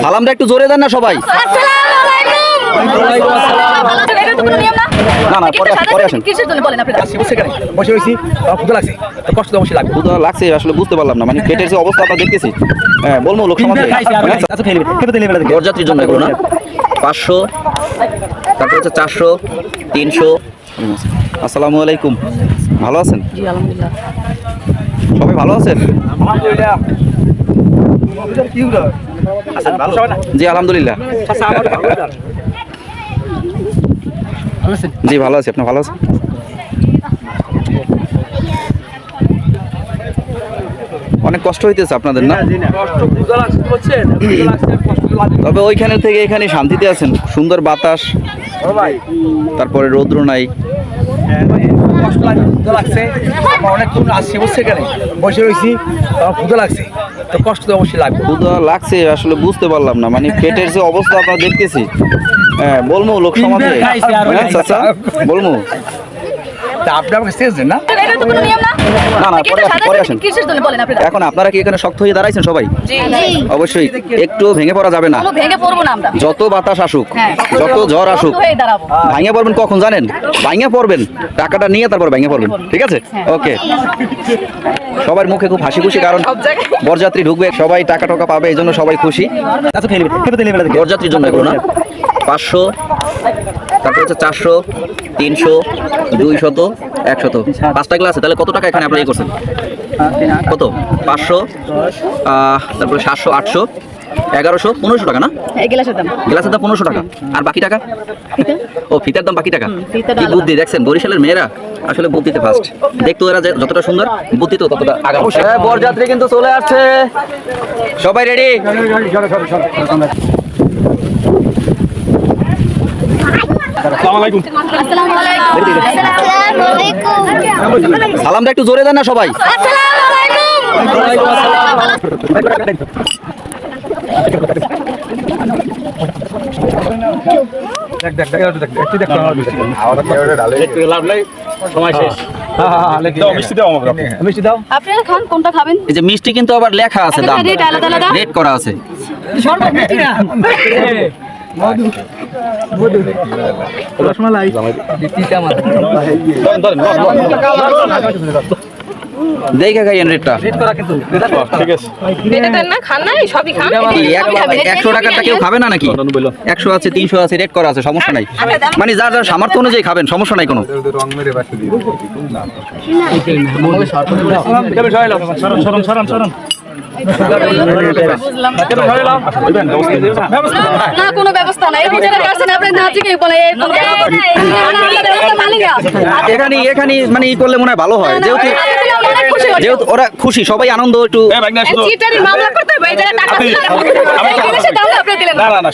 সালামটা একটু জোরে দেন না সবাই। না না পরে আসেন। ক্ষুধা লাগছে আসলে বুঝতে পারলাম না, মানে পেটের যে অবস্থা আপনারা দেখতেছি। হ্যাঁ বলবো লোক সমাজে বরযাত্রীর জন্য এগুলো না 500, তারপর হচ্ছে 400, 300। আসসালামু আলাইকুম, ভালো আছেন? জি আলহামদুলিল্লাহ। সবাই ভালো আছেন? জি আলহামদুলিল্লাহ। জি ভালো আছি, আপনি ভালো আছেন? অনেক কষ্ট হইতেছে আপনাদের না? তবে ওইখানে থেকে এখানে শান্তিতে আছেন, সুন্দর বাতাস, তারপরে রৌদ্র নাই। কষ্ট লাগছে, অনেকক্ষণ আসছি বসে এখানে বসে রয়েছি, ক্ষুধা লাগছে, তো কষ্ট তো অবশ্যই লাগবে। ক্ষুধা লাগছে আসলে বুঝতে পারলাম না, মানে পেটের যে অবস্থা আপনারা দেখতেছি। হ্যাঁ বলবো লোক সমাজে, চাচা বলবো আপনি আমাকে চেয়েছেন না? না না পরে আসেন। এখন আপনারা কি এখানে শক্ত হয়ে দাঁড়াইছেন সবাই? অবশ্যই, একটু ভেঙে পড়া যাবে না। যত বাতাস আসুক, যত ঝড় আসুক, ভাঙে পড়বেন কখন জানেন? ভাঙে পড়বেন, টাকাটা নিয়ে তারপর ভেঙে পড়বেন, ঠিক আছে? ওকে। সবার মুখে খুব হাসি খুশি, কারণ বরযাত্রী ঢুকবে, সবাই টাকা টাকা পাবে, এই জন্য সবাই খুশি। বরযাত্রীর জন্য এগুলো না 500, তারপর হচ্ছে 400, 300, 200, 100। 5টা গ্লাস আছে, তাহলে কত টাকা এখানে আপনারা করছেন? কত? 500, তারপরে 700, 800, 1100, 1500 টাকা না? গ্লাসের দাম 1500 টাকা। আর বাকি টাকা? ও ফিতার দাম বাকি টাকা। কি বুদ্ধি দেখছেন, বরিশালের মেয়েরা আসলে বুদ্ধিতে ফার্স্ট। দেখতো এরা যতটা সুন্দর, বুদ্ধি তো ততটা আগাম। বরযাত্রী কিন্তু চলে আসছে, সবাই রেডি? সালামটা একটু জোরে দেন না সবাই। এই যে মিষ্টি কিন্তু আবার লেখা আছে, দাম রেট করা আছে। দেখে খাইয়েন রেটটা, ঠিক আছে? 100 টাকারটা কেউ খাবে না নাকি? 100 আছে, 300 আছে, রেট করা আছে, সমস্যা নাই। মানে যার যার সামর্থ্য অনুযায়ী খাবেন, সমস্যা নাই কোনো। এখানে মানে ই করলে মনে হয় ভালো হয়, যেহেতু ওরা খুশি, সবাই আনন্দ একটু।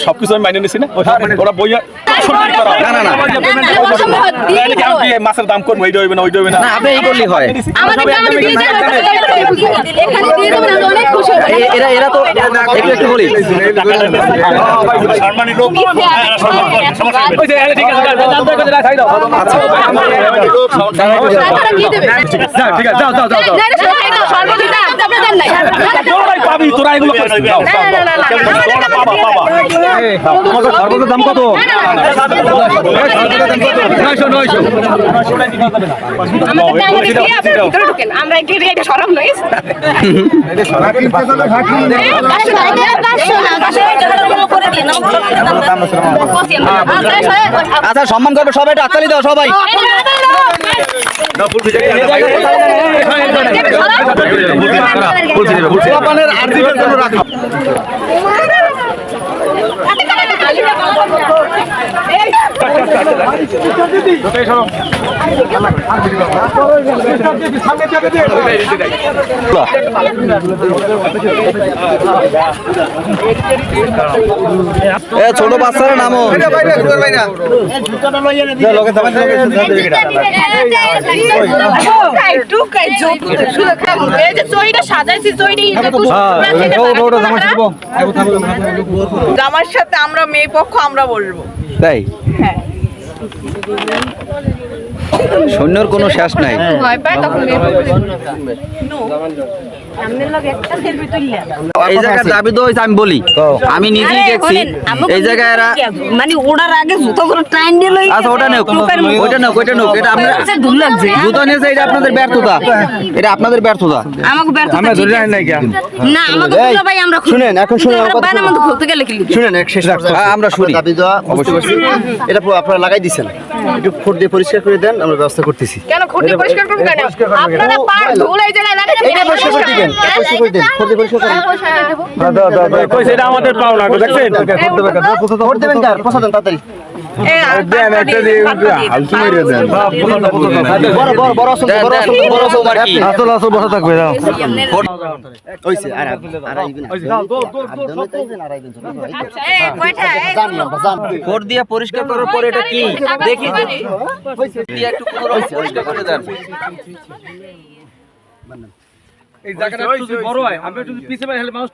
সবকিছু আমি মাইনে নিছি না, ওরা বইয়া মাছের দাম করবো, এইটা হইবে না, ওইটা হইবে না, আপনি এই করলেই হয়। এরা তো একটু বলি দাম কত? আচ্ছা সম্মান করবে সবাই, একটু হাততালি দাও সবাই। ছোট বাচ্চারা নামো, জামার সাথে আমরা মেয়ে পক্ষ আমরা বলবো, তাই? হ্যাঁ। সৈন্যর কোনো শেষ নাই। ভয় পায় তখন এই জায়গায় দাবি তো হয়েছে, আমি বলি, আমি নিজেই দেখছি এই জায়গায় এরা মানে ওড়ার আগে জুতো করে টাইম দিল। আচ্ছা ওটা নেই, ওইটা নেই, ওইটা নেই, এটা আপনার ধুল লাগছে। জুতো নিয়েছে, এটা আপনাদের ব্যর্থতা, এটা আপনাদের ব্যর্থতা। আমাকে ব্যর্থ আমরা ধরে রাখেন নাই কে না আমাকে বলো ভাই আমরা শুনেন, এখন শুনেন আমার কথা বাইরে মধ্যে খুলতে গেলে কি লিখবে? শুনেন, এক শেষ পর্যায়ে আমরা শুনি। দাবি দেওয়া বুঝতে পারছি। এটা আপনারা লাগাই দিচ্ছেন, একটু ফোট দিয়ে পরিষ্কার করে দেন, আমরা ব্যবস্থা করতেছি। কেন খুঁটি পরিষ্কার করবেন কেন? আপনারা পার ধুল এই জায়গায় লাগাতে এটা পরিষ্কার করে দিবেন, এটা পরিষ্কার করে দেন, ফোট দিয়ে পরিষ্কার করেন। কইছে এটা আমাদের পাওনা গো, দেখছেন ফোট দেবেন কার? পৌঁছা দেন তাড়াতাড়ি। বড় বড় বড় আসল, বড় আসল, বড় আসল, আপনি আসল আসল বসা থাকবে যাও। হইছে। আর আইবেন, আর তাইবেন, আর আইবেন। এই কয়টা জান না, জান। ফোট দিয়ে পরিষ্কার করার পরে এটা কি দেখি, দিয়ে একটু পুনরায় পরিষ্কার করে দেন। এই জায়গাটা একটু যদি বড় হয়, আমরা যদি পিছে বাইরে হলে মানুষ